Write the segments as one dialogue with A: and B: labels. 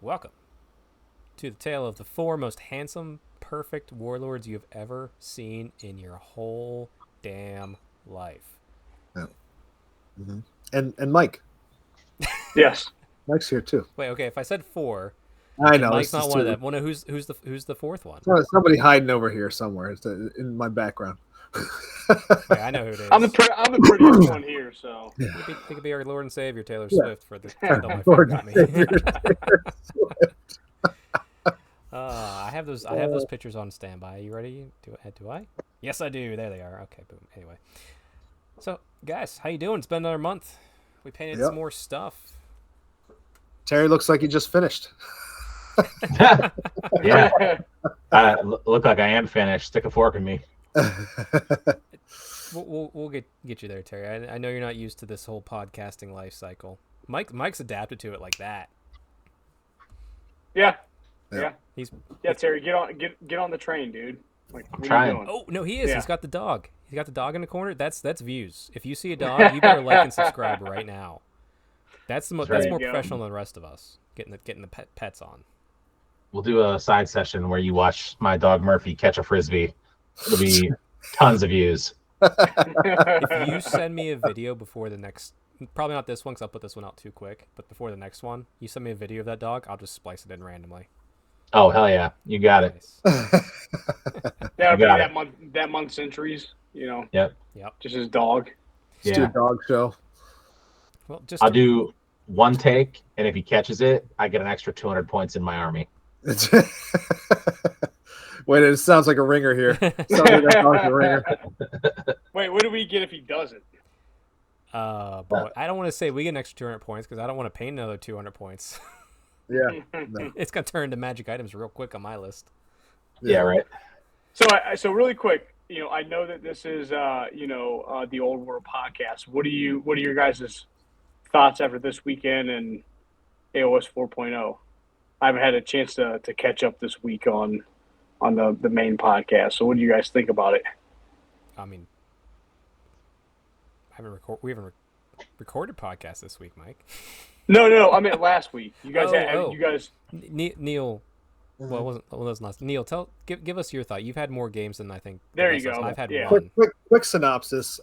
A: Welcome to the tale of the four most handsome, perfect warlords you have ever seen in your whole damn life.
B: Yeah. Mm-hmm. And Mike.
C: Yes.
B: Mike's here too.
A: Wait, okay, if I said four,
B: I know
A: Mike's not one of them. Well, no, who's the fourth one?
B: Somebody hiding over here somewhere. It's in my background.
A: Wait, I know who it is.
C: I'm the prettiest one here, so.
A: He could be our Lord and Savior Taylor Swift for the my
B: Lord
A: got me. I have those pictures on standby. Are you ready? Do I? Yes, I do. There they are. Okay, boom. Anyway, so guys, how you doing? It's been another month. We painted some more stuff.
B: Terry looks like he just finished.
D: Yeah, look like I am finished. Stick a fork in me.
A: We'll get you there, Terry. I know you're not used to this whole podcasting life cycle. Mike's adapted to it like that.
C: Yeah. Terry, get on the train, dude. Like,
D: I'm trying.
A: Oh no, he is. Yeah. He's got the dog. He's got the dog in the corner. That's views. If you see a dog, you better like and subscribe right now. That's more professional than the rest of us. Getting the pets on.
D: We'll do a side session where you watch my dog Murphy catch a frisbee. It'll be tons of views.
A: If you send me a video before the next, probably not this one because I'll put this one out too quick, but before the next one, you send me a video of that dog, I'll just splice it in randomly.
D: Oh, hell yeah. You got
A: nice.
C: That'll be that month's entries, you know.
D: Yep.
C: Just his dog.
B: Just do a dog show.
A: Well,
D: I'll do one take, and if he catches it, I get an extra 200 points in my army.
B: Wait, it sounds like a ringer here. A ringer.
C: Wait, what do we get if he doesn't?
A: Boy, I don't want to say we get an extra 200 points because I don't want to pay another 200 points.
B: Yeah. No.
A: It's going to turn into magic items real quick on my list.
D: Yeah, right.
C: So really quick, I know that this is, the Old World podcast. What are your guys' thoughts after this weekend and AOS 4.0? I haven't had a chance to catch up this week on the main podcast. So what do you guys think about it?
A: I mean, we haven't recorded podcast this week, Mike.
C: No. I meant last week. You guys you guys.
A: Neil. Well, it wasn't last. Neil, give us your thought. You've had more games than I think.
C: There you go.
A: I've had one.
B: Quick synopsis.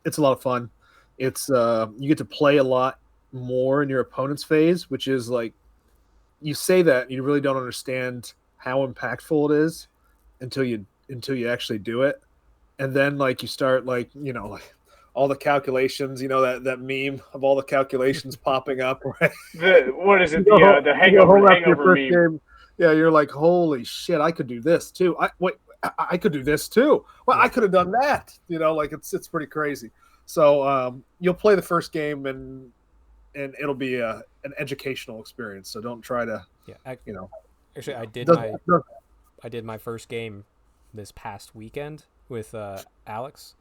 B: It's a lot of fun. It's you get to play a lot more in your opponent's phase, which is like you say that you really don't understand how impactful it is until you actually do it, and then like you start like all the calculations, that meme of all the calculations popping up, right?
C: What is it? The hangover meme.
B: Game, yeah, you're like, holy shit, I could do this too. I could do this too. Well, I could have done that. It's pretty crazy. So you'll play the first game and it'll be an educational experience. So don't try to,
A: Actually, I did my first game this past weekend with Alex,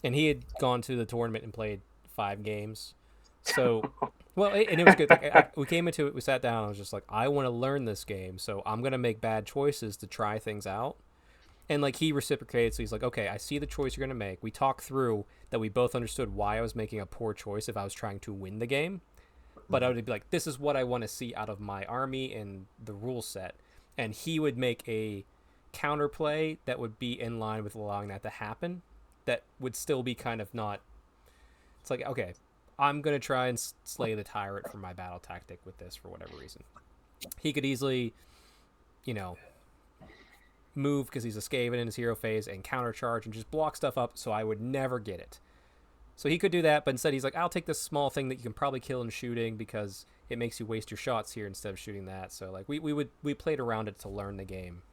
A: and he had gone to the tournament and played 5 games. So, and it was good. We came into it, we sat down, and I was just like, I want to learn this game, so I'm going to make bad choices to try things out. And like he reciprocated, so he's like, okay, I see the choice you're going to make. We talked through that we both understood why I was making a poor choice if I was trying to win the game. But I would be like, this is what I want to see out of my army and the rule set. And he would make a counterplay that would be in line with allowing that to happen. That would still be kind of not... It's like, okay, I'm going to try and slay the tyrant for my battle tactic with this for whatever reason. He could easily, move because he's a Skaven in his hero phase and countercharge and just block stuff up so I would never get it. So he could do that, but instead he's like, I'll take this small thing that you can probably kill in shooting because it makes you waste your shots here instead of shooting that. So like we played around it to learn the game.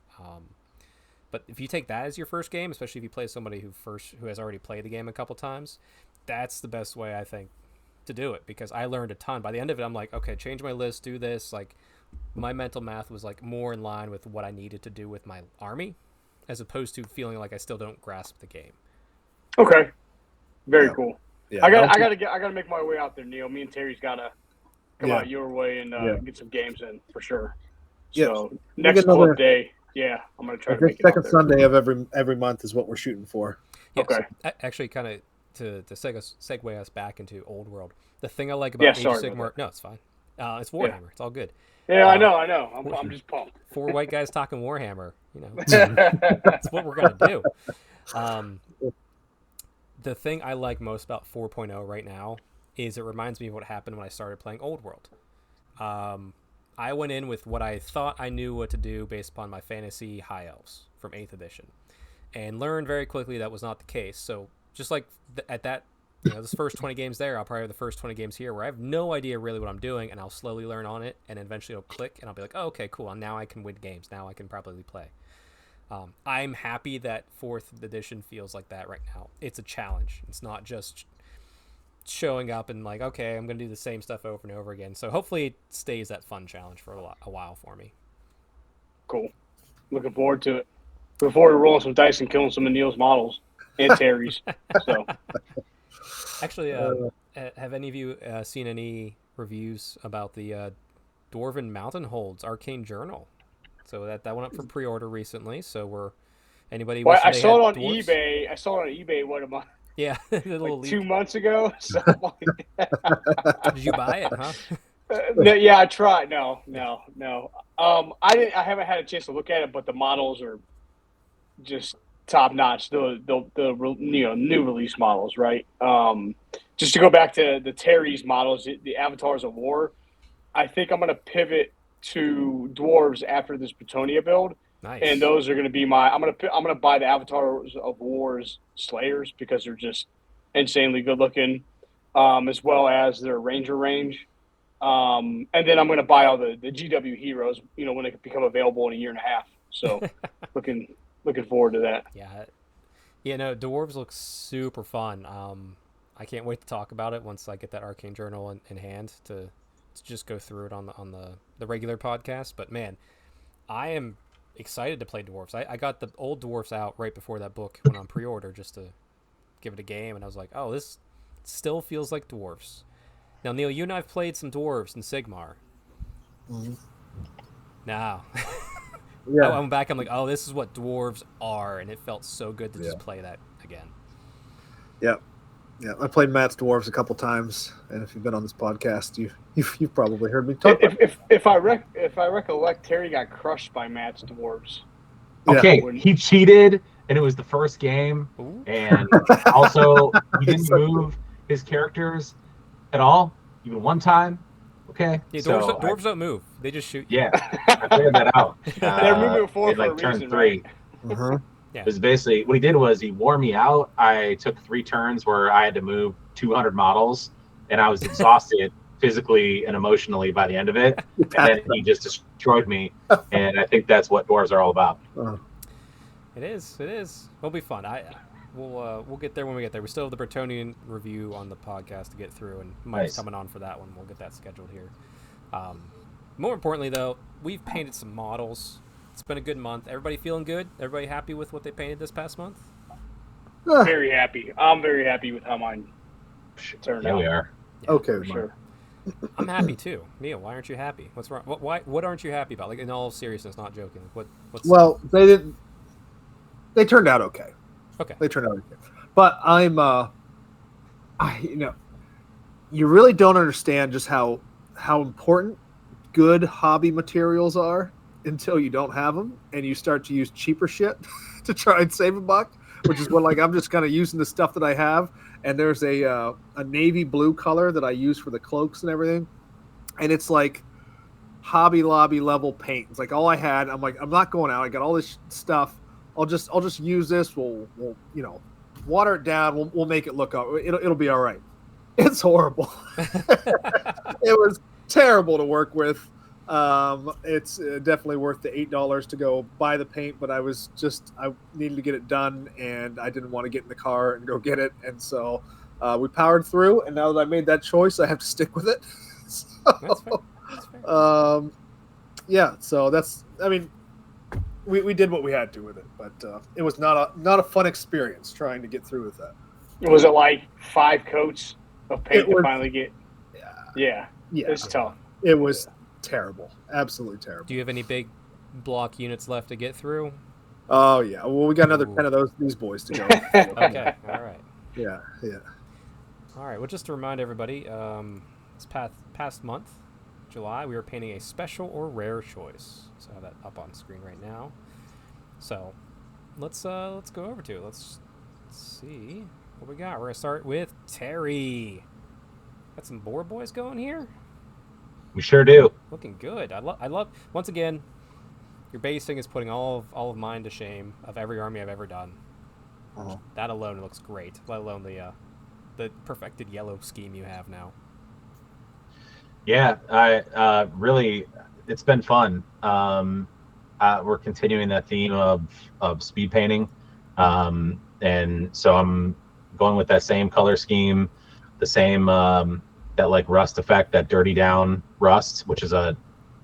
A: But if you take that as your first game, especially if you play somebody who has already played the game a couple times, that's the best way I think to do it because I learned a ton. By the end of it, I'm like, okay, change my list, do this. Like my mental math was like more in line with what I needed to do with my army, as opposed to feeling like I still don't grasp the game.
C: Okay. Very cool. Yeah, I gotta make my way out there, Neil. Me and Terry's gotta come out your way and get some games in for sure. So next club day, I'm gonna try to make it
B: second Sunday of every month is what we're shooting for.
A: Yeah, okay. So, actually, kind of to segue us back into Old World. The thing I like about Age of Sigmar, no, it's fine. It's Warhammer. It's all good.
C: Yeah, I know. I'm just pumped.
A: 4 white guys talking Warhammer. That's what we're gonna do. The thing I like most about 4.0 right now is it reminds me of what happened when I started playing Old World. I went in with what I thought I knew what to do based upon my fantasy high elves from 8th edition, and learned very quickly that was not the case. So just like at that, this first 20 games there, I'll probably have the first 20 games here where I have no idea really what I'm doing, and I'll slowly learn on it, and eventually it'll click, and I'll be like, oh, okay, cool, and now I can win games. Now I can properly play. I'm happy that 4th edition feels like that right now. It's a challenge. It's not just showing up and like, okay, I'm going to do the same stuff over and over again. So hopefully it stays that fun challenge for a while for me.
C: Cool. Looking forward to it. Looking forward to rolling some dice and killing some of Neil's models and Terry's. So,
A: actually, have any of you seen any reviews about the Dwarven Mountain Holds Arcane Journal? So that went up for pre-order recently. So anybody?
C: Well, I saw it on eBay. What am I?
A: Yeah,
C: like 2 months ago. So
A: did you buy it? Huh?
C: Yeah, I tried. No. I haven't had a chance to look at it, but the models are just top notch. The new release models, right? Just to go back to the Terry's models, the Avatars of War. I think I'm going to pivot to Dwarves after this Bretonia build.
A: Nice.
C: And those are going to be I'm going to buy the Avatars of War's Slayers because they're just insanely good looking, as well as their Ranger range. And then I'm going to buy all the GW heroes, when they become available in a year and a half. So looking forward to that.
A: Yeah. No, Dwarves looks super fun. I can't wait to talk about it once I get that Arcane Journal in hand to just go through it on the regular podcast. But man, I am excited to play Dwarfs. I got the old Dwarfs out right before that book went on pre-order just to give it a game, and I was like, oh, this still feels like Dwarfs. Now, Neil, you and I have played some Dwarves in Sigmar.
B: Mm-hmm.
A: Now,
B: yeah.
A: I'm back. I'm like, oh, this is what Dwarves are, and it felt so good to just play that again.
B: Yeah, I played Matt's Dwarves a couple times, and if you've been on this podcast, you've probably heard me talk.
C: If I recollect, Terry got crushed by Matt's Dwarves.
D: Okay, he cheated, and it was the first game, and also he didn't move his characters at all, even one time. Okay,
A: yeah, dwarves don't move; they just shoot.
D: Yeah, I figured that out.
C: They're moving forward for a
D: turn
C: reason,
D: 3.
C: Right?
B: Uh-huh.
A: Yeah.
D: It was basically what he did was he wore me out. I took 3 turns where I had to move 200 models, and I was exhausted physically and emotionally by the end of it. And then he just destroyed me, and I think that's what dwarves are all about.
A: It is. It'll be fun. We'll get there when we get there. We still have the Bretonian review on the podcast to get through, and Mike's coming on for that one. We'll get that scheduled here. More importantly, though, we've painted some models. It's been a good month. Everybody feeling good? Everybody happy with what they painted this past month?
C: Very happy. I'm very happy with how mine turned out.
D: We are.
A: Yeah,
B: okay,
C: for sure.
A: I'm happy too. Neil, why aren't you happy? What's wrong? What aren't you happy about? Like, in all seriousness, not joking.
B: Well, they didn't. They turned out okay.
A: Okay.
B: They turned out okay. But you really don't understand just how important good hobby materials are until you don't have them and you start to use cheaper shit to try and save a buck, which is what, like, I'm just kind of using the stuff that I have. And there's a navy blue color that I use for the cloaks and everything. And it's like Hobby Lobby level paint. It's like all I had. I'm like, I'm not going out. I got all this stuff. I'll just use this. We'll water it down. We'll make it look up. It'll be all right. It's horrible. It was terrible to work with. It's definitely worth the $8 to go buy the paint, but I needed to get it done, and I didn't want to get in the car and go get it, and so we powered through. And now that I made that choice, I have to stick with it. So,
A: That's fair.
B: Yeah. So we did what we had to with it, but it was not a fun experience trying to get through with that.
C: Was it like 5 coats of paint to finally get? Yeah. It's tough.
B: It was terrible, absolutely terrible.
A: Do you have any big block units left to get through?
B: Oh yeah. Well, we got another 10 of these boys to go.
A: Okay. All right.
B: Yeah.
A: All right. Well, just to remind everybody, it's past month. July, we are painting a special or rare choice. So I have that up on screen right now. So let's go over to it. Let's see what we got. We're gonna start with Terry. Got some boar boys going here.
D: We sure do.
A: Looking good. I love. Once again, your basing is putting all of mine to shame of every army I've ever done. That alone looks great. Let alone the perfected yellow scheme you have now.
D: Yeah, I really, it's been fun. We're continuing that theme of speed painting, and so I'm going with that same color scheme, the same that like rust effect, that dirty down rust, which is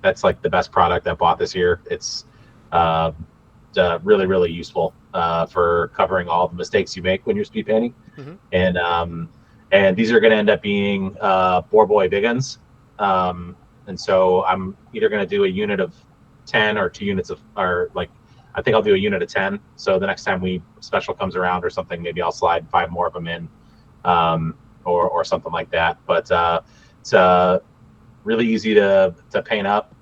D: that's like the best product I bought this year. It's really, really useful for covering all the mistakes you make when you're speed painting. And these are going to end up being boar boy big uns. And so I'm either going to do a unit of 10 or 2 units or like, I think I'll do a unit of 10. So the next time special comes around or something, maybe I'll slide 5 more of them in, or something like that. But it's really easy to paint up,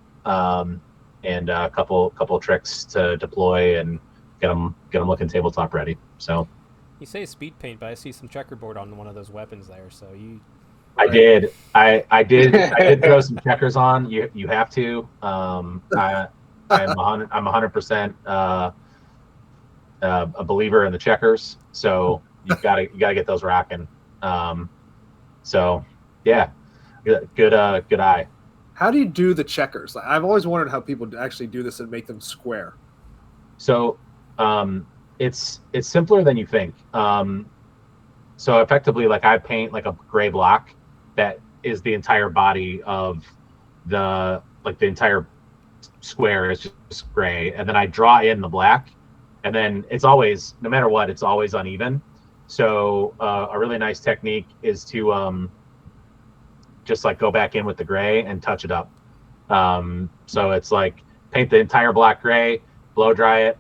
D: and a couple tricks to deploy and get them looking tabletop ready. So
A: you say speed paint, but I see some checkerboard on one of those weapons there. So you.
D: I did. I did throw some checkers on. You have to. I'm 100% a believer in the checkers. So you gotta get those rocking. So yeah, good eye.
B: How do you do the checkers? I've always wondered how people actually do this and make them square.
D: So it's simpler than you think. So effectively, like I paint like a gray block that is the entire body of the entire square is just gray, and then I draw in the black, and then it's always, no matter what, it's always uneven. So a really nice technique is to just like go back in with the gray and touch it up. So it's like paint the entire black gray, blow dry it,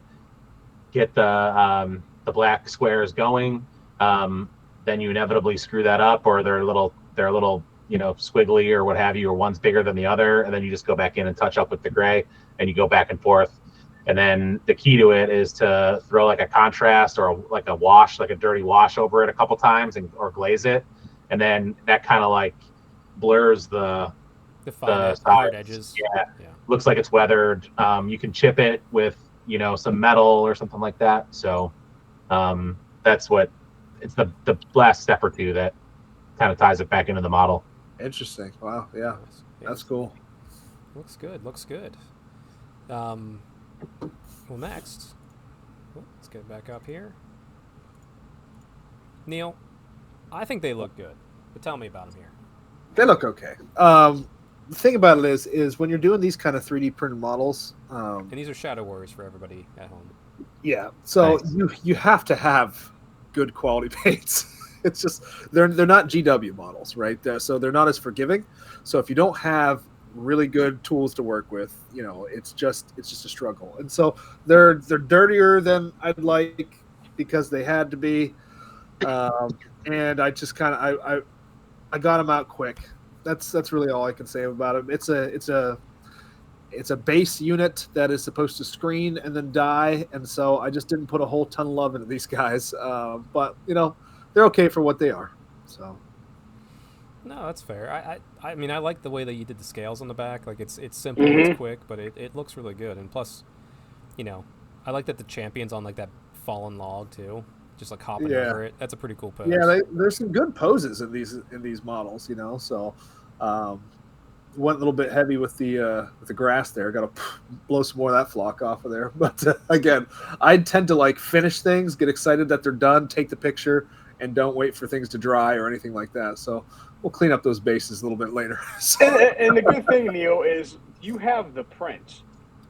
D: get the black squares going. Then you inevitably screw that up, or they're a little squiggly or what have you, or one's bigger than the other, and then you just go back in and touch up with the gray, and you go back and forth. And then the key to it is to throw like a contrast or like a wash, like a dirty wash over it a couple times, or glaze it, and then that kind of like blurs the
A: hard edges.
D: Yeah, looks like it's weathered. You can chip it with some metal or something like that. So that's what it's the last step or two that kind of ties it back into the model.
B: Interesting. Wow. Yeah, that's cool.
A: Looks good. Well, next, let's get back up here. Neil, I think they look good, but tell me about them here.
B: They look okay. The thing about it is when you're doing these kind of 3D printed models,
A: and these are Shadow Warriors for everybody at home.
B: Yeah, so
D: nice.
B: you have to have good quality paints. It's just they're not GW models, right? So they're not as forgiving. So if you don't have really good tools to work with, it's just a struggle. And so they're dirtier than I'd like because they had to be. And I just kind of I got them out quick. That's really all I can say about them. It's a base unit that is supposed to screen and then die, and so I just didn't put a whole ton of love into these guys. But they're okay for what they are. So
A: no, that's fair. I mean I like the way that you did the scales on the back. Like it's simple, it's quick, but it looks really good. And plus, I like that the champion's on like that fallen log too, just like hopping over it. That's a pretty cool pose.
B: Yeah, there's some good poses in these models. So went a little bit heavy with the grass there. Got to blow some more of that flock off of there. But again, I tend to like finish things, get excited that they're done, take the picture, and don't wait for things to dry or anything like that. So we'll clean up those bases a little bit later.
C: And the good thing, Neil, is you have the prints.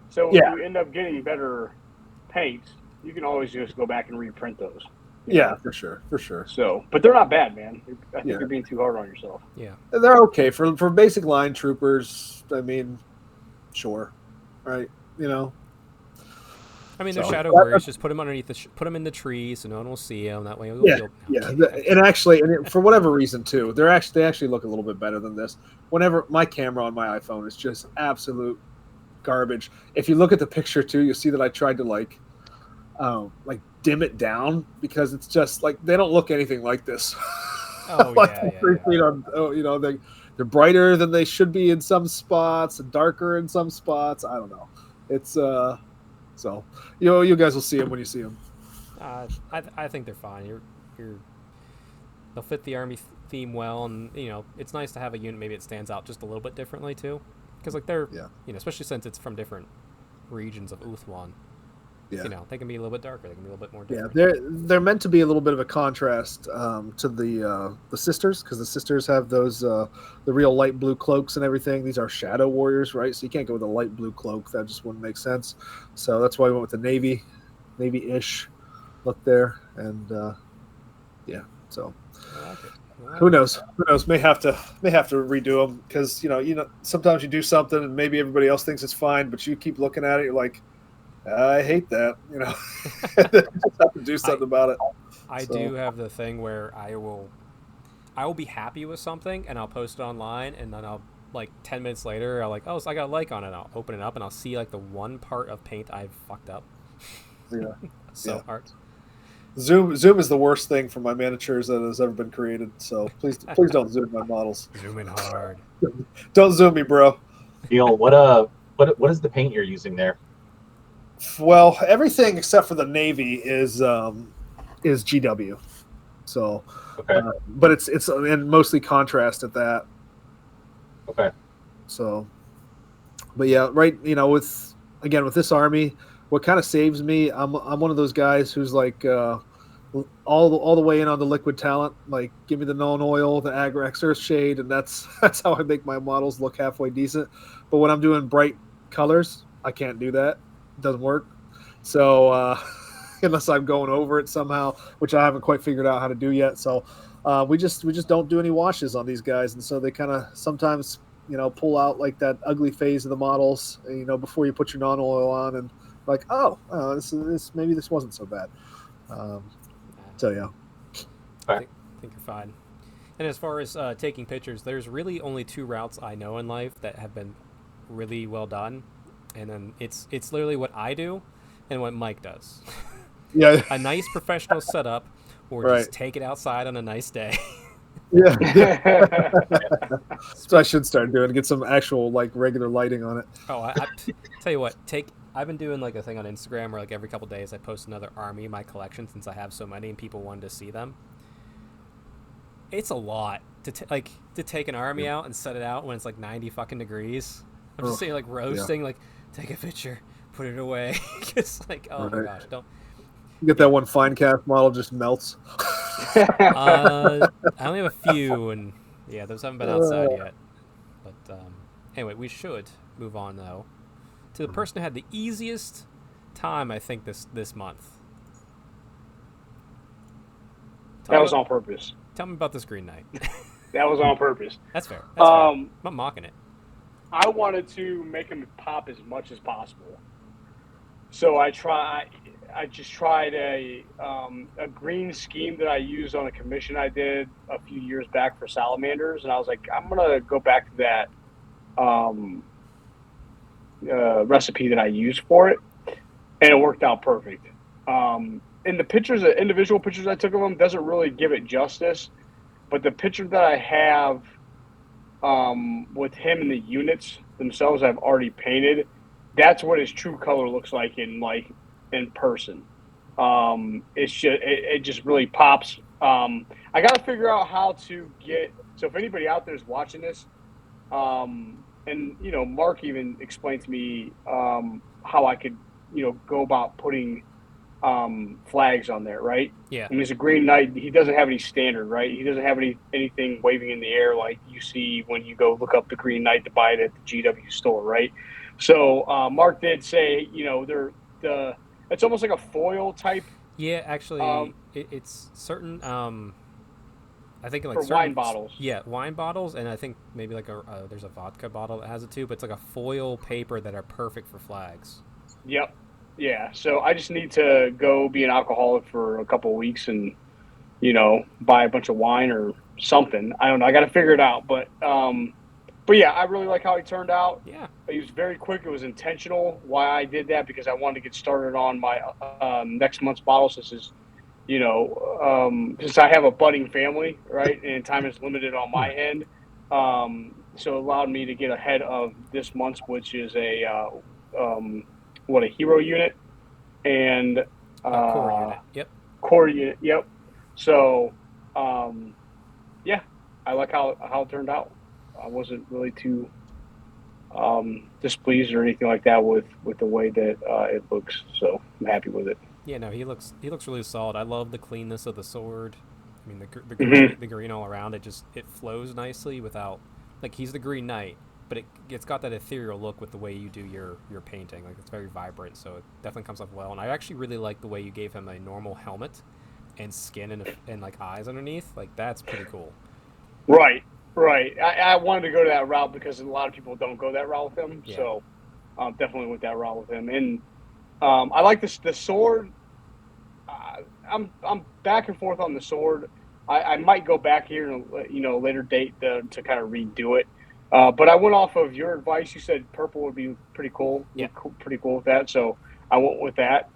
C: So if you end up getting better paints, you can always just go back and reprint those.
B: Yeah, for sure.
C: So, but they're not bad, man. I think you're being too hard on yourself.
A: Yeah,
B: they're okay for basic line troopers. I mean, sure, right?
A: I I mean, they're shadow warriors. Just put them underneath put them in the trees so no one will see them. That way,
B: and for whatever reason too, they actually look a little bit better than this. Whenever my camera on my iPhone is just absolute garbage. If you look at the picture too, you'll see that I tried to like dim it down because it's just like they don't look anything like this.
A: Oh
B: yeah. They're brighter than they should be in some spots, and darker in some spots. I don't know. It's so you guys will see them when you see them.
A: I think they're fine. They'll fit the army theme well, and it's nice to have a unit maybe it stands out just a little bit differently too, because like they're especially since it's from different regions of Uthwan.
B: Yeah.
A: They can be a little bit darker. They can be a little bit more different.
B: Yeah, they're meant to be a little bit of a contrast to the sisters, because the sisters have those the real light blue cloaks and everything. These are shadow warriors, right? So you can't go with a light blue cloak. That just wouldn't make sense. So that's why we went with the navy-ish look there, and So
A: I like it.
B: Who knows? May have to redo them because sometimes you do something and maybe everybody else thinks it's fine, but you keep looking at it, you're like, I hate that. You just have to do something about it.
A: I do have the thing where I will be happy with something and I'll post it online, and then I'll 10 minutes later I'll so I got a like on it. I'll open it up and I'll see the one part of paint I've fucked up.
B: Yeah.
A: Hard.
B: Zoom is the worst thing for my miniatures that has ever been created. So please don't zoom my models.
A: Zoom in hard.
B: Don't zoom me, bro.
D: Neil, what is the paint you're using there?
B: Well, everything except for the navy is GW. So,
D: okay.
B: But it's and mostly contrast at that.
D: Okay.
B: So, but yeah, right. With this army, what kind of saves me, I'm one of those guys who's all the way in on the liquid talent. Like, give me the non-oil, the Agrax Earth Shade, and that's how I make my models look halfway decent. But when I'm doing bright colors, I can't do that. It doesn't work. So unless I'm going over it somehow, which I haven't quite figured out how to do yet. So we just don't do any washes on these guys, and so they kind of sometimes pull out that ugly phase of the models before you put your non-oil on, and maybe this wasn't so bad. So yeah,
A: I think you're fine. And as far as taking pictures, there's really only two routes I know in life that have been really well done, and then it's literally what I do and what Mike does.
B: Yeah,
A: a nice professional setup, or just take it outside on a nice day.
B: Yeah. So I should start doing, get some actual regular lighting on it.
A: Oh, I tell you what, I've been doing a thing on Instagram where every couple days I post another army in my collection, since I have so many and people wanted to see them. It's a lot to take an army out and set it out when it's 90 fucking degrees. I'm just saying roasting, take a picture, put it away. It's oh my gosh, don't.
B: You get that one fine cast model just melts.
A: I only have a few, and those haven't been outside yet. But anyway, we should move on though to the person who had the easiest time, I think, this month.
C: That was on purpose.
A: Tell me about this Green Knight.
C: That was on purpose.
A: That's fair. Fair. I'm not mocking it.
C: I wanted to make him pop as much as possible, so I just tried a green scheme that I used on a commission I did a few years back for salamanders, and I was like, I'm gonna go back to that recipe that I used for it, and it worked out perfect. And the pictures, the individual pictures I took of him, doesn't really give it justice, but the picture that I have with him and the units themselves I've already painted, that's what his true color looks like in person. It's just it just really pops. I got to figure out how to get, so if anybody out there is watching this, and Mark even explained to me how I could go about putting flags on there, right?
A: Yeah.
C: I mean, he's a Green Knight. He doesn't have any standard, right? He doesn't have anything waving in the air like you see when you go look up the Green Knight to buy it at the GW store, right? So Mark did say, it's almost like a foil type.
A: Yeah, actually, it's certain. I think
C: for wine bottles.
A: Yeah, wine bottles, and I think maybe there's a vodka bottle that has it too. But it's a foil paper that are perfect for flags.
C: Yep. Yeah, so I just need to go be an alcoholic for a couple of weeks and buy a bunch of wine or something. I don't know. I got to figure it out, but yeah, I really like how he turned out.
A: Yeah.
C: He was very quick. It was intentional why I did that because I wanted to get started on my next month's bottle. Since since I have a budding family, right, and time is limited on my end, so it allowed me to get ahead of this month's, which is a hero unit and
A: Core unit. Yep.
C: core unit. Yep. So, yeah, I like how it turned out. I wasn't really too displeased or anything like that with the way that it looks. So I'm happy with it.
A: Yeah, no, he looks really solid. I love the cleanness of the sword. I mean, the green all around it flows nicely without, like, he's the Green Knight, but it's got that ethereal look with the way you do your painting. Like, it's very vibrant, so it definitely comes off well. And I actually really like the way you gave him a normal helmet and skin and like eyes underneath. Like, that's pretty cool.
C: Right. I wanted to go to that route because a lot of people don't go that route with him. Yeah. So definitely went that route with him. And I like the sword. I'm back and forth on the sword. I might go back here in a later date to kind of redo it. But I went off of your advice. You said purple would be pretty cool.
A: Yeah.
C: Pretty cool with that. So I went with that.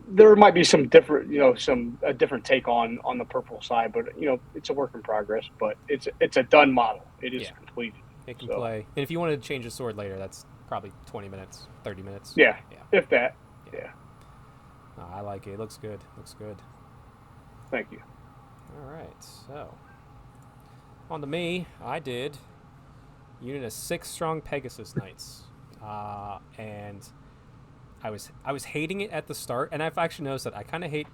C: There might be some different, a different take on the purple side, but it's a work in progress. But it's a done model. It is completed.
A: It can play. And if you wanted to change the sword later, that's probably 20 minutes, 30 minutes.
C: Yeah. If that. Yeah.
A: I like it. It looks good.
C: Thank you.
A: All right. So on to me, I did unit of 6 strong Pegasus Knights, and I was hating it at the start, and I've actually noticed that I kind of hate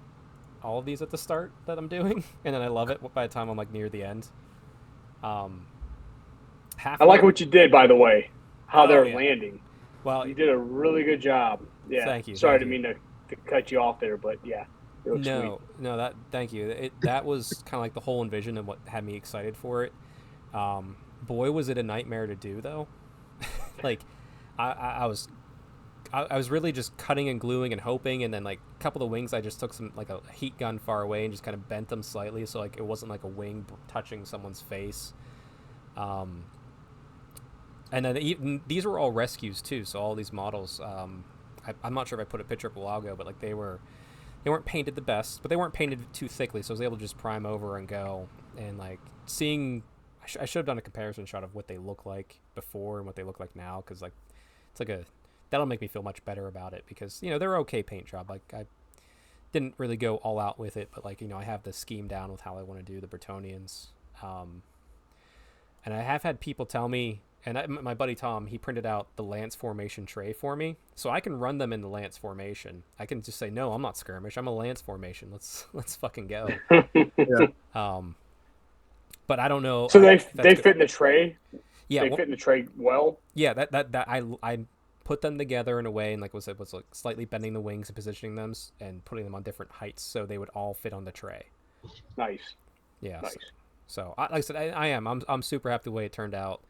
A: all of these at the start that I'm doing, and then I love it by the time I'm like near the end.
C: I like what you did, by the way, how they're landing.
A: Well,
C: you did a really good job. Yeah.
A: Thank you.
C: Sorry to mean to cut you off there, but yeah.
A: No, thank you. That was kind of like the whole envision and what had me excited for it. Boy, was it a nightmare to do though. Like, I was really just cutting and gluing and hoping, and then like a couple of wings I just took some like a heat gun far away and just kind of bent them slightly so like it wasn't like a wing touching someone's face. And then these were all rescues too, so all these models, I'm not sure if I put a picture up a while ago, but like they weren't painted the best, but they weren't painted too thickly, so I was able to just prime over and go. And like seeing, I should have done a comparison shot of what they look like before and what they look like now, because like it's like that'll make me feel much better about it, because they're okay paint job. Like I didn't really go all out with it, but like I have the scheme down with how I want to do the Bretonians, and I have had people tell me. And my buddy Tom, he printed out the Lance formation tray for me, so I can run them in the Lance formation. I can just say, no, I'm not skirmish. I'm a Lance formation. Let's fucking go.
B: Yeah.
A: But I don't know.
C: So they fit in the tray.
A: Yeah,
C: they fit in the tray well.
A: Yeah, that I put them together in a way, and like was like slightly bending the wings and positioning them and putting them on different heights so they would all fit on the tray.
C: Nice.
A: Yeah. Nice. So like I said, I'm super happy the way it turned out.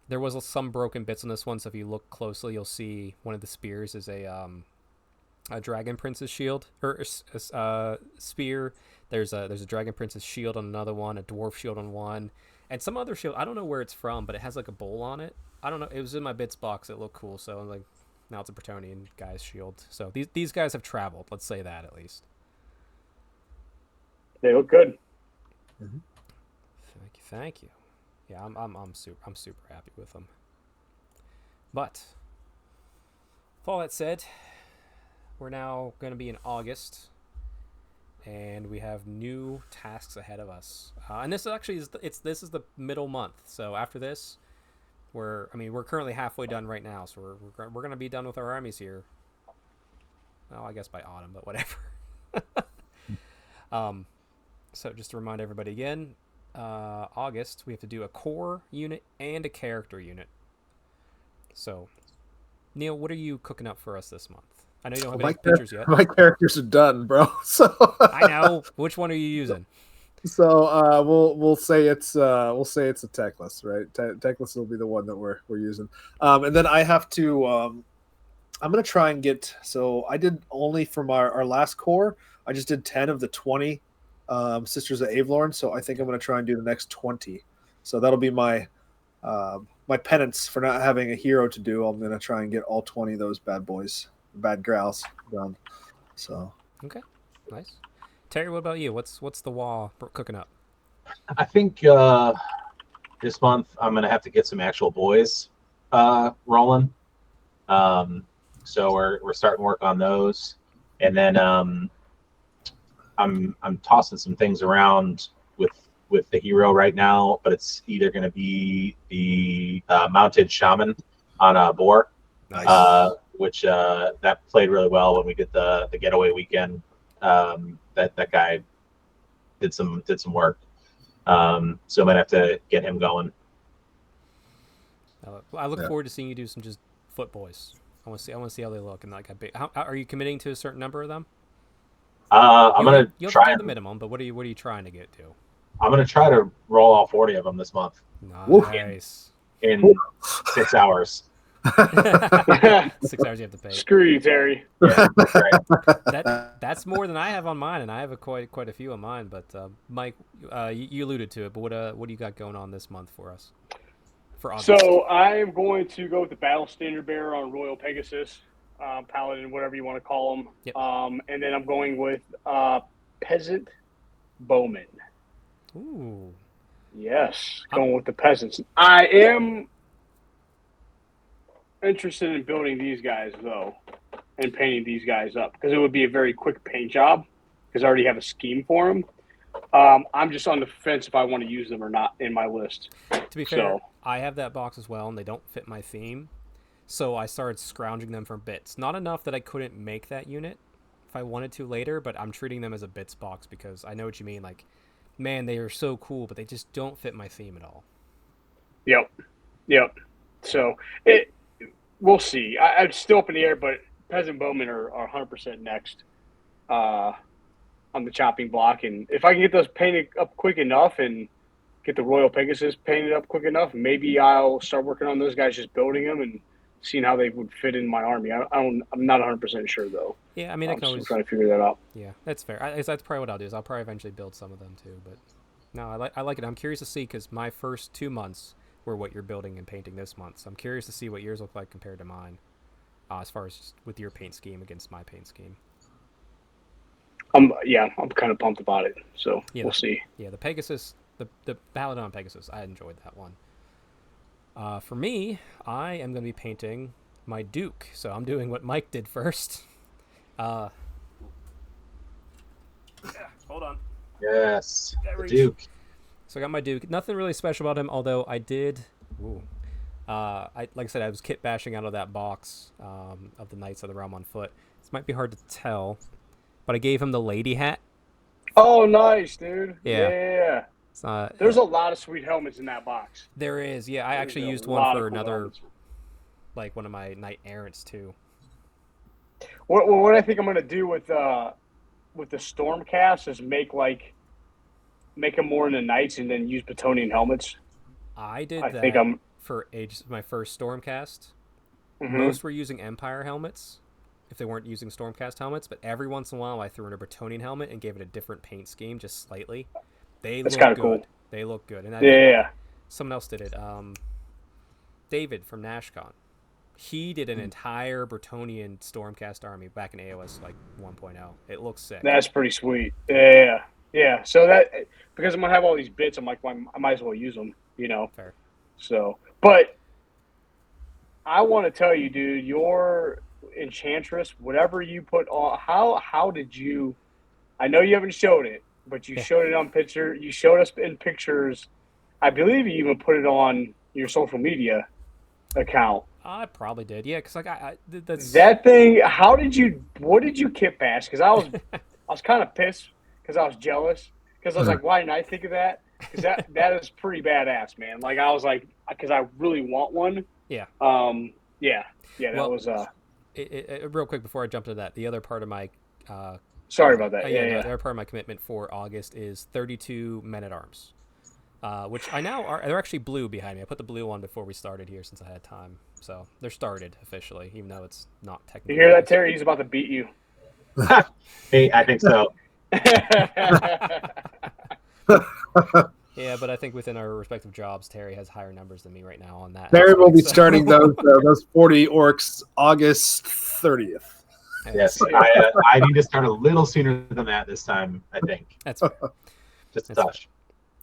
A: There was some broken bits on this one, so if you look closely, you'll see one of the spears is a dragon prince's shield or spear. There's a dragon prince's shield on another one, a dwarf shield on one, and some other shield. I don't know where it's from, but it has like a bowl on it. I don't know. It was in my bits box. It looked cool, so I'm like, now it's a Bretonian guy's shield. So these guys have traveled. Let's say that at least.
C: They look good.
A: Mm-hmm. Thank you. Yeah, I'm super happy with them. But with all that said, we're now going to be in August, and we have new tasks ahead of us. And this actually is this is the middle month. So after this, we're currently halfway done right now. So we're going to be done with our armies here. Well, I guess by autumn, but whatever. So just to remind everybody again. August, we have to do a core unit and a character unit. So, Neil, what are you cooking up for us this month? I know you don't have any pictures yet.
B: My characters are done, bro. So
A: I know. Which one are you using?
B: So we'll say it's a Techless, right? Techless will be the one that we're using. And then I have to I'm gonna try and get. So I did only from our last core. I just did 10 of the 20 Sisters of Avelorn. So I think I'm gonna try and do the next 20. So that'll be my my penance for not having a hero to do. I'm gonna try and get all 20 of those bad boys, bad growls done. So
A: Okay, nice. Terry, what about you? What's the wall cooking up?
D: I think this month I'm gonna have to get some actual boys rolling. So we're starting work on those, and then I'm tossing some things around with the hero right now, but it's either going to be the mounted shaman on a boar,
A: Nice.
D: which that played really well when we did the getaway weekend. That guy did some work, so I might have to get him going.
A: I look forward to seeing you do some just foot boys. I want to see how they look and like how big. How are you committing to a certain number of them?
D: I'm gonna
A: you'll
D: try
A: do the minimum, but what are you trying to get to?
D: I'm gonna try to roll all 40 of them this month.
A: Nice.
D: In 6 hours.
A: 6 hours you have to pay.
C: Screw you, Terry.
D: Yeah, that's right.
A: That's more than I have on mine, and I have quite a few on mine. But Mike, you alluded to it. But what do you got going on this month for us? For August?
C: So I am going to go with the Battle Standard Bearer on Royal Pegasus, Paladin, whatever you want to call them.
A: Yep.
C: And then I'm going with Peasant Bowman.
A: Ooh.
C: Yes, going with the peasants. I am interested in building these guys, though, and painting these guys up, because it would be a very quick paint job, because I already have a scheme for them. I'm just on the fence if I want to use them or not in my list.
A: To be fair, I have that box as well, and they don't fit my theme. So I started scrounging them for bits. Not enough that I couldn't make that unit if I wanted to later, but I'm treating them as a bits box because I know what you mean. Like, man, they are so cool, but they just don't fit my theme at all.
C: Yep. So we'll see. I'm still up in the air, but Peasant Bowmen are 100% next on the chopping block. And if I can get those painted up quick enough and get the Royal Pegasus painted up quick enough, maybe I'll start working on those guys, just building them and seeing how they would fit in my army. I'm not 100% sure, though.
A: Yeah, I mean, I can always
C: try to figure that out.
A: Yeah, that's fair. That's probably what I'll do. Is I'll probably eventually build some of them too. But no, I like it. I'm curious to see because my first 2 months were what you're building and painting this month. So I'm curious to see what yours look like compared to mine, as far as just with your paint scheme against my paint scheme.
C: I'm kind of pumped about it. So we'll see.
A: Yeah, the Pegasus, the Paladin on Pegasus, I enjoyed that one. For me, I am going to be painting my Duke. So I'm doing what Mike did first. Hold on.
D: Yes, the Duke.
A: So I got my Duke. Nothing really special about him, although I did. Like I said, I was kit bashing out of that box of the Knights of the Realm on foot. This might be hard to tell, but I gave him the lady hat.
C: Oh, nice, dude.
A: Yeah.
C: There's a lot of sweet helmets in that box.
A: There is. Yeah, I actually used one for another, like one of my knight errants too.
C: What I think I'm gonna do with the Stormcast is make them more into knights and then use Battonian helmets.
A: I did that
C: think I'm
A: for my first Stormcast.
C: Mm-hmm.
A: Most were using Empire helmets if they weren't using Stormcast helmets, but every once in a while I threw in a Battonian helmet and gave it a different paint scheme, just slightly. That's look good. Cool. They look good. And someone else did it. David from NashCon. He did an entire Bretonnian Stormcast army back in AOS 1.0. It looks sick.
C: That's pretty sweet. Yeah. So that, because I'm gonna have all these bits, I'm like, well, I might as well use them.
A: Fair.
C: So, but I want to tell you, dude, your Enchantress, whatever you put on, how did you? I know you haven't showed it, but you showed it on picture. You showed us in pictures. I believe you even put it on your social media account.
A: I probably did, yeah, because that's
C: that thing. What did you kit bash? Because I was kind of pissed because I was jealous because I was like, why didn't I think of that? Because that is pretty badass, man. Like I was like, because I really want one.
A: Yeah.
C: Yeah. That was
A: real quick before I jump into that. The other part of my
C: sorry about that.
A: The other part of my commitment for August is 32 men at arms. which I now are. They're actually blue behind me. I put the blue on before we started here since I had time. So they're started officially, even though it's not technically.
C: You hear that, Terry? He's about to beat you.
D: Hey, I think so.
A: Yeah, but I think within our respective jobs, Terry has higher numbers than me right now on that.
B: Terry will be starting those 40 orcs August 30th.
D: Yes, I need to start a little sooner than that this time. I think
A: that's fair.
D: Just a touch.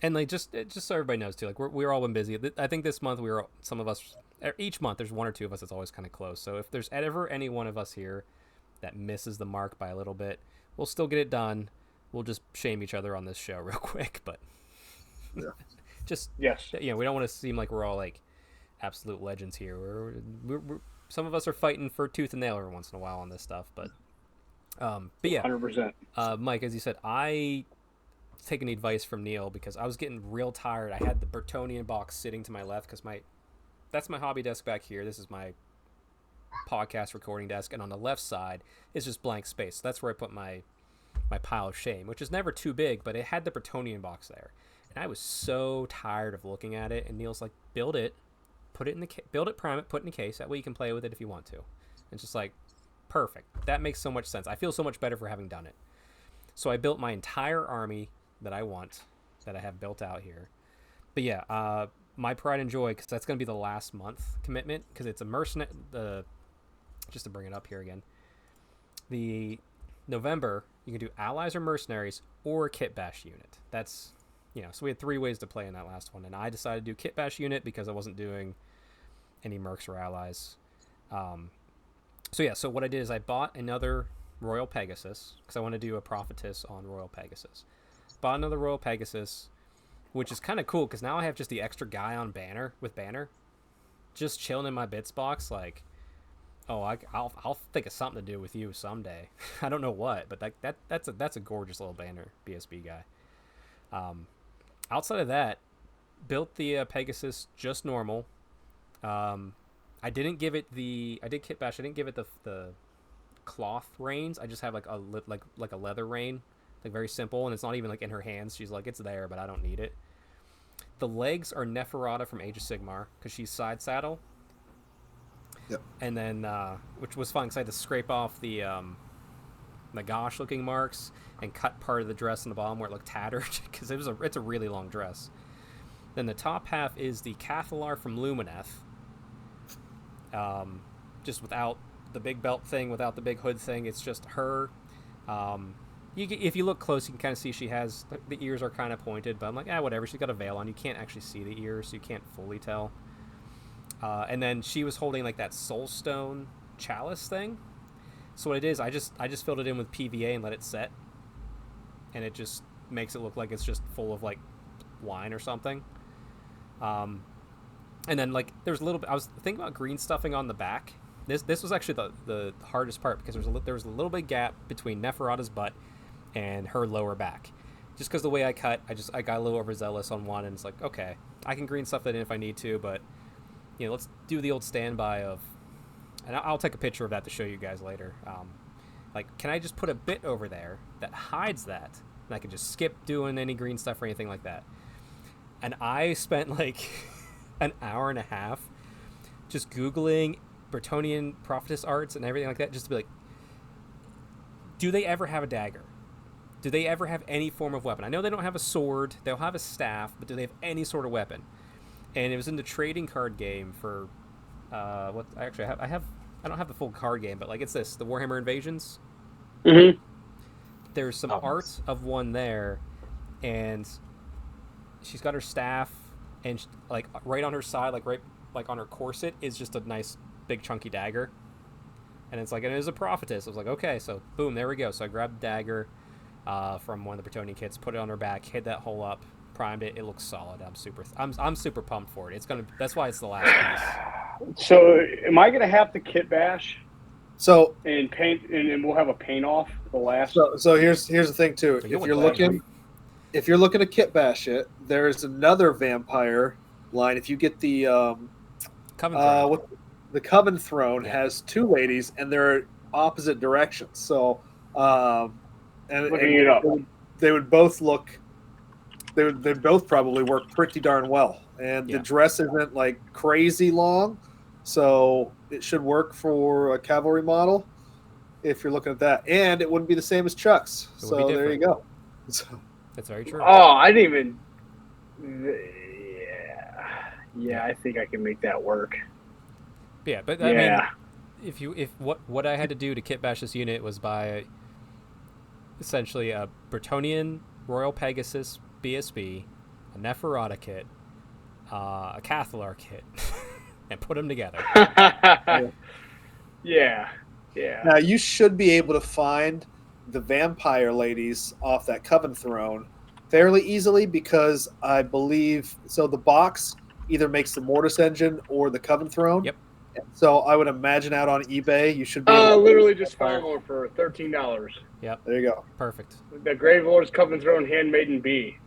A: And like just so everybody knows too, like we're all been busy. I think this month some of us each month there's one or two of us that's always kind of close. So if there's ever any one of us here that misses the mark by a little bit, we'll still get it done. We'll just shame each other on this show real quick, but just
C: yes,
A: we don't want to seem like we're all like absolute legends here. We're some of us are fighting for tooth and nail every once in a while on this stuff, but yeah,
C: 100%.
A: Mike, as you said, I taking advice from Neil because I was getting real tired. I had the Bertonian box sitting to my left because that's my hobby desk back here. This is my podcast recording desk, and on the left side is just blank space. So that's where I put my pile of shame, which is never too big, but it had the Bertonian box there, and I was so tired of looking at it. And Neil's like, build it, put it in build it, prime it, put it in a case. That way you can play with it if you want to. And it's just like, perfect. That makes so much sense. I feel so much better for having done it. So I built my entire army that I want, that I have built out here. But yeah, my pride and joy, because that's going to be the last month commitment, because it's a mercenary. Just to bring it up here again, the November you can do allies or mercenaries or a kit bash unit. That's so we had 3 ways to play in that last one, and I decided to do kit bash unit because I wasn't doing any mercs or allies. So what I did is I bought another Royal Pegasus because I want to do a prophetess on Royal Pegasus. Bought another Royal Pegasus, which is kind of cool because now I have just the extra guy on banner just chilling in my bits box. Like, I'll think of something to do with you someday. I don't know what, but that's a gorgeous little banner BSB guy. Outside of that, built the Pegasus just normal. I didn't give it I did kit bash. I didn't give it the cloth reins. I just have like a leather rein. Like very simple, and it's not even like in her hands. She's like, it's there, but I don't need it. The legs are Neferata from Age of Sigmar because she's side saddle.
B: Yep.
A: And then, which was fun because I had to scrape off the Nagash looking marks and cut part of the dress in the bottom where it looked tattered because it's a really long dress. Then the top half is the Cathalar from Lumineth. Just without the big belt thing, without the big hood thing. It's just her. If you look close, you can kind of see she has the ears are kind of pointed, but I'm like, whatever. She's got a veil on. You can't actually see the ears, so you can't fully tell. And then she was holding like that soulstone chalice thing. So what it is, I just filled it in with PVA and let it set, and it just makes it look like it's just full of like wine or something. And then like there's a little bit. I was thinking about green stuffing on the back. This was actually the hardest part because there was a little bit gap between Neferata's butt and her lower back. Just because the way I cut, I got a little overzealous on one, and it's like, okay, I can green stuff that in if I need to, but let's do the old standby of, and I'll take a picture of that to show you guys later. Like, can I just put a bit over there that hides that, and I can just skip doing any green stuff or anything like that? And I spent like an hour and a half just Googling Bertonian prophetess arts and everything like that, just to be like, do they ever have a dagger? Do they ever have any form of weapon? I know they don't have a sword, they'll have a staff, but do they have any sort of weapon? And it was in the trading card game for what actually I don't have the full card game, but like it's the Warhammer Invasions.
C: Mm-hmm.
A: There's some art of one there, and she's got her staff, and like right on her side, like on her corset is just a nice big chunky dagger, and it's like, and it was a prophetess. I was like, okay, so boom, there we go. So I grabbed the dagger from one of the Bertonian kits, put it on her back, hid that hole up, primed it. It looks solid. I'm super pumped for it. That's why it's the last piece.
C: So am I gonna have to kit bash?
B: So
C: and paint, and we'll have a paint off the last.
B: So here's the thing too. If you're looking to kit bash it, there's another vampire line. If you get the the Coven Throne has 2 ladies, and they're opposite directions. So
C: looking it up,
B: they would both look they both probably work pretty darn well. And the dress isn't like crazy long, so it should work for a cavalry model if you're looking at that. And it wouldn't be the same as Chuck's. So there you go. So,
A: that's very true.
C: Oh, I didn't even. Yeah, I think I can make that work.
A: Yeah, but I mean, if what I had to do to kit bash this unit was buy essentially a Bretonnian Royal Pegasus BSB, a Neferata kit, a Cathalar kit, and put them together.
C: Yeah.
B: Now you should be able to find the vampire ladies off that Coven throne fairly easily because I believe so. The box either makes the Mortis engine or the Coven throne.
A: Yep.
B: So I would imagine out on eBay you should be able to
C: literally just follow for $13.
A: Yep.
B: There you go.
A: Perfect.
C: The Grave Lord's Coven throne handmaiden B.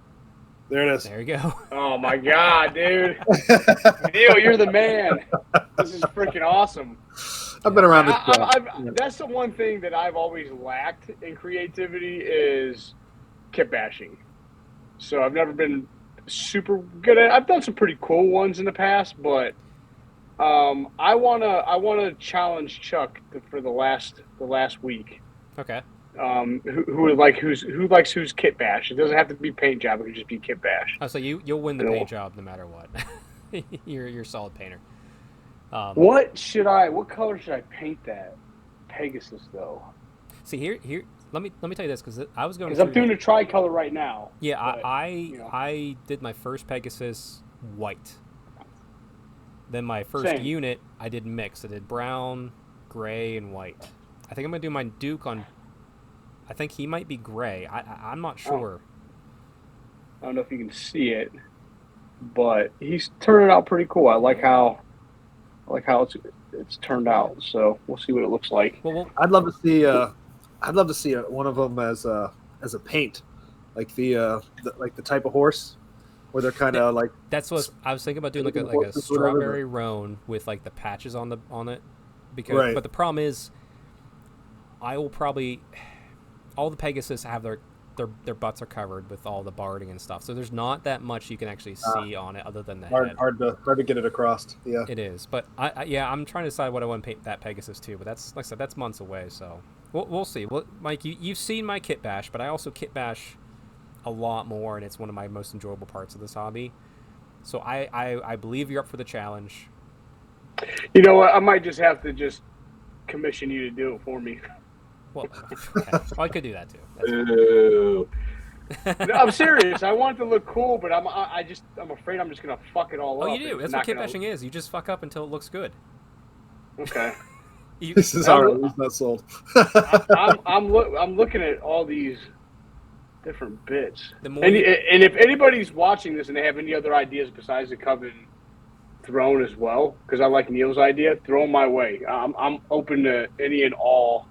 B: There it is.
A: There you go.
C: Oh my god, dude. Neil, you're the man. This is freaking awesome.
B: I've been around this.
C: That's the one thing that I've always lacked in creativity is kit bashing. So I've never been super good at it. I've done some pretty cool ones in the past, but I wanna challenge Chuck for the last week.
A: Okay.
C: Who likes whose kit bash? It doesn't have to be paint job. It could just be kit bash.
A: Oh, so you'll win the paint job no matter what. you're a solid painter.
C: What color should I paint that Pegasus though?
A: See here. Let me tell you this because I was going.
C: Because I'm doing a tricolor right now.
A: Yeah, but, I did my first Pegasus white. Then my first unit I did mix. I did brown, gray, and white. I think I'm gonna do my Duke on. I think he might be gray. I'm not sure.
C: I don't know if you can see it, but he's turning out pretty cool. I like how it's turned out. So we'll see what it looks like.
A: Well,
B: I'd love to see one of them as a paint, like the type of horse, where they're kind of like.
A: That's what I was thinking about doing, like a strawberry roan with like the patches on it, because but the problem is, I will probably all the Pegasus have their butts are covered with all the barding and stuff, so there's not that much you can actually see on it other than the head.
B: Hard to get it across. Yeah,
A: it is. But I'm trying to decide what I want to paint that Pegasus to. But that's like I said, that's months away. So we'll see. Well, Mike, you've seen my kit bash, but I also kit bash a lot more, and it's one of my most enjoyable parts of this hobby. So I believe you're up for the challenge.
C: You know what? I might just have to commission you to do it for me.
A: Well, okay. I could do that
C: too. No, I'm serious. I want it to look cool, but I'm afraid I'm just gonna fuck it all up.
A: Oh, you do. That's what kit bashing is. You just fuck up until it looks good.
C: Okay.
B: This is how it's not sold.
C: I'm looking at all these different bits, and if anybody's watching this and they have any other ideas besides the Coven throne as well, because I like Neil's idea, throw them my way. I'm open to any and all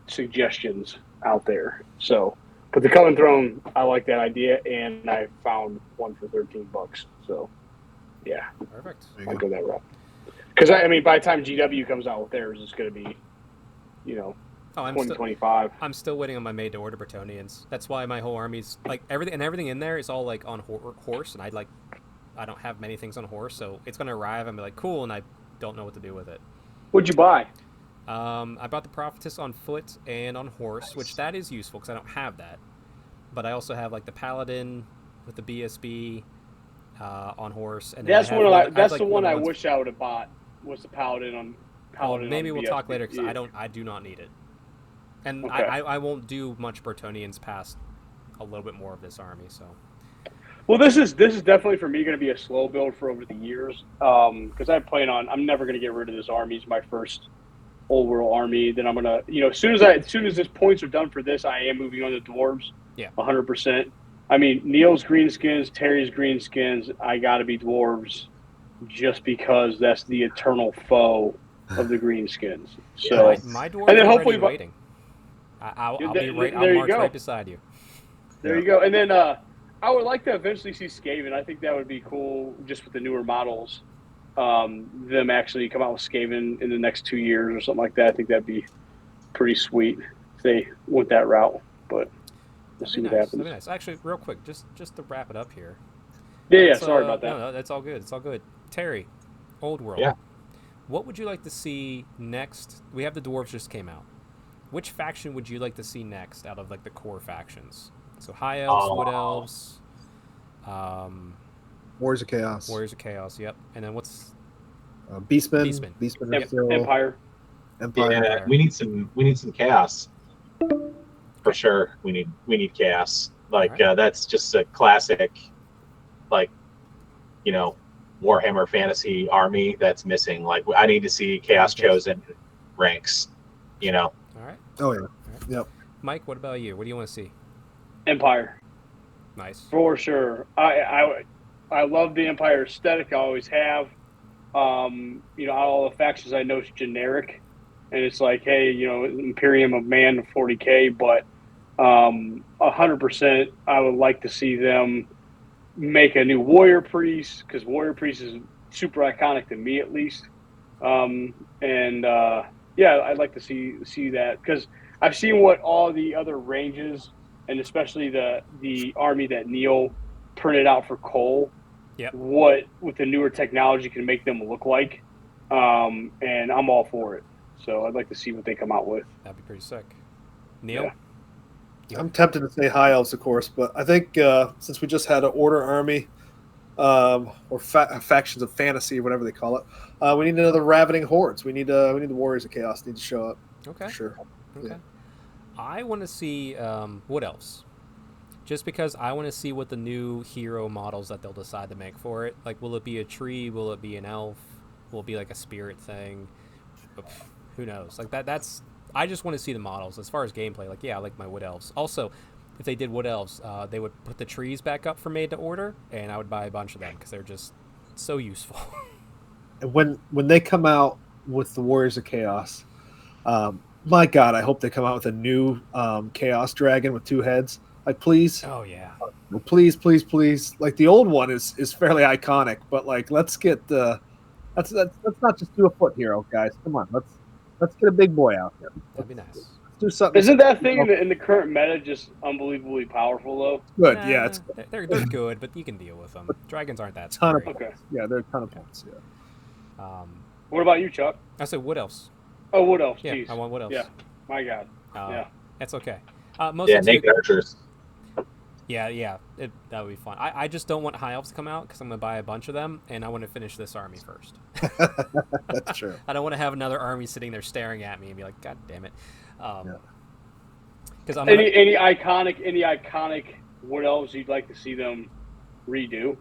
C: suggestions out there. So, but the Coven throne, I like that idea, and I found one for $13. So, yeah,
A: perfect.
C: I'll go that route. Because I mean, by the time GW comes out with theirs, it's going to be, 2025.
A: I'm still waiting on my made-to-order Bretonnians. That's why my whole army's like everything in there is all like on horse, and I don't have many things on horse, so it's going to arrive and be like cool, and I don't know what to do with it.
C: What'd you buy?
A: I bought the Prophetess on foot and on horse, which that is useful because I don't have that. But I also have like the Paladin with the BSB on horse, and
C: that's the one I wish I would have bought was the Paladin on. Paladin
A: maybe
C: on
A: we'll
C: BSB.
A: talk later because I do not need it, and
C: okay.
A: I won't do much Bretonnians past a little bit more of this army. So.
C: Well, this is definitely for me going to be a slow build for over the years because I'm never going to get rid of this army. It's my first old world army. Then I'm gonna, as soon as this points are done for this, I am moving on to Dwarves.
A: Yeah,
C: 100%. I mean, Neil's greenskins, Terry's greenskins. I got to be Dwarves, just because that's the eternal foe of the greenskins. So
A: my Dwarves and then hopefully waiting. I'll be right. I'll march right beside you.
C: There you go. And then I would like to eventually see Skaven. I think that would be cool, just with the newer models. Them actually come out with Skaven in the next 2 years or something like that. I think that'd be pretty sweet if they went that route. But We'll see what happens.
A: That'd be nice. Actually, real quick, just to wrap it up here.
C: Yeah. Sorry about that.
A: No, that's all good. It's all good. Terry, Old World.
D: Yeah.
A: What would you like to see next? We have the Dwarves just came out. Which faction would you like to see next out of like the core factions? So High Elves, Wood Elves,
B: Warriors of Chaos.
A: Warriors of Chaos. Yep. And then what's
B: Beastmen.
C: Empire.
D: Yeah, we need some chaos for sure. We need chaos. Like that's just a classic, like, you know, Warhammer fantasy army that's missing. Like I need to see Chaos Chosen ranks. You know.
A: All right.
B: Oh yeah.
A: Right.
B: Yep.
A: Mike, what about you? What do you want to see?
C: Empire.
A: Nice.
C: For sure. I love the Empire aesthetic. I always have. You know, all the factions I know is generic, and it's like, hey, you know, Imperium of Man, 40K, but 100%, I would like to see them make a new Warrior Priest, because Warrior Priest is super iconic to me, at least. Yeah, I'd like to see that, because I've seen what all the other ranges, and especially the army that Neil printed out for Cole, what with the newer technology can make them look like, and I'm all for it. So I'd like to see what they come out with.
A: That'd be pretty sick. Neil?
B: Yeah. I'm tempted to say High Elves, of course, but I think since we just had an Order army, or factions of fantasy, or whatever they call it, we need another Ravening Hordes. We need the Warriors of Chaos need to show up.
A: Okay.
B: For sure.
A: Okay.
B: Yeah.
A: I want to see Wood Elves. Just because I want to see what the new hero models that they'll decide to make for it. Like, will it be a tree? Will it be an elf? Will it be like a spirit thing? Who knows? Like that's. I just want to see the models. As far as gameplay, like, yeah, I like my Wood Elves. Also, if they did Wood Elves, they would put the trees back up for made to order, and I would buy a bunch of them because they're just so useful.
B: And when they come out with the Warriors of Chaos, my God, I hope they come out with a new Chaos Dragon with 2 heads. Like, please.
A: Oh yeah.
B: Please. Like, the old one is fairly iconic, but like, let's get let's not just do a foot hero, guys. Come on, let's get a big boy out here.
A: That'd be nice.
B: Let's do something.
C: Isn't that thing in the current meta just unbelievably powerful though?
B: Good, yeah.
A: They're good, but you can deal with them. Dragons aren't that
B: ton
A: scary.
B: of points. Yeah, they're a ton of points. Yeah.
C: What about you, Chuck?
A: I said Wood Elves.
C: Oh, Wood Elves.
A: Yeah,
C: Geez.
A: I want Wood Elves.
C: Yeah, my God. Yeah,
A: that's okay.
D: Naked Archers.
A: Yeah, that would be fun. I just don't want High Elves to come out because I'm going to buy a bunch of them, and I want to finish this army first.
B: That's true.
A: I don't want to have another army sitting there staring at me and be like, God damn it. Because
C: any iconic Wood Elves you'd like to see them redo?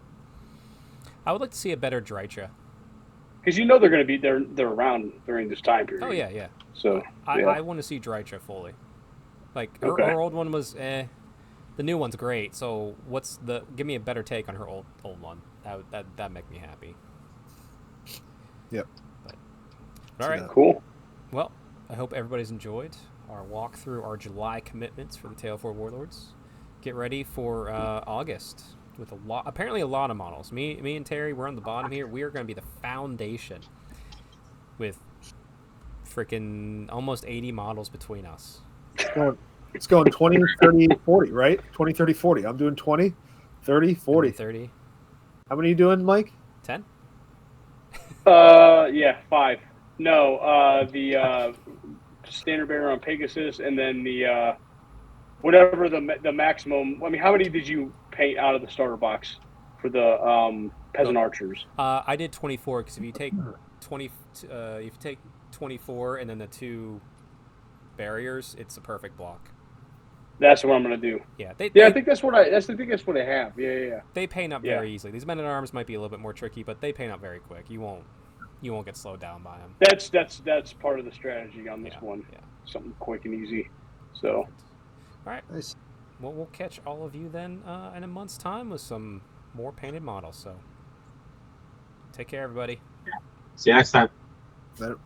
A: I would like to see a better Drycha.
C: Because you know they're going to be they're around during this time period.
A: Oh yeah.
C: So
A: I want to see Drycha fully. Like her old one was The new one's great. So give me a better take on her old one. That'd make me happy.
B: Yep.
A: All right.
C: Cool.
A: Well, I hope everybody's enjoyed our walk through our July commitments for the Tale for Warlords. Get ready for August with apparently a lot of models. Me and Terry, we're on the bottom here. We are going to be the foundation with freaking almost 80 models between us.
B: It's going 20, 30, 40, right? 20, 30, 40. I'm doing 20, 30, 40.
A: 30.
B: How many are you doing, Mike?
A: 10?
C: Yeah, 5. No, the standard bearer on Pegasus, and then the whatever the maximum. I mean, how many did you paint out of the starter box for the peasant archers?
A: I did 24 because if you take 24 and then the 2 barriers, it's a perfect block.
C: That's what I'm gonna do.
A: Yeah,
C: I think that's what I have. Yeah.
A: They paint up very easily. These men at arms might be a little bit more tricky, but they paint up very quick. You won't get slowed down by them.
C: That's part of the strategy on this one.
A: Yeah.
C: Something quick and easy. So.
A: All right.
B: Nice.
A: Well, we'll catch all of you then in a month's time with some more painted models. So, take care, everybody.
D: See you next time.
B: Later.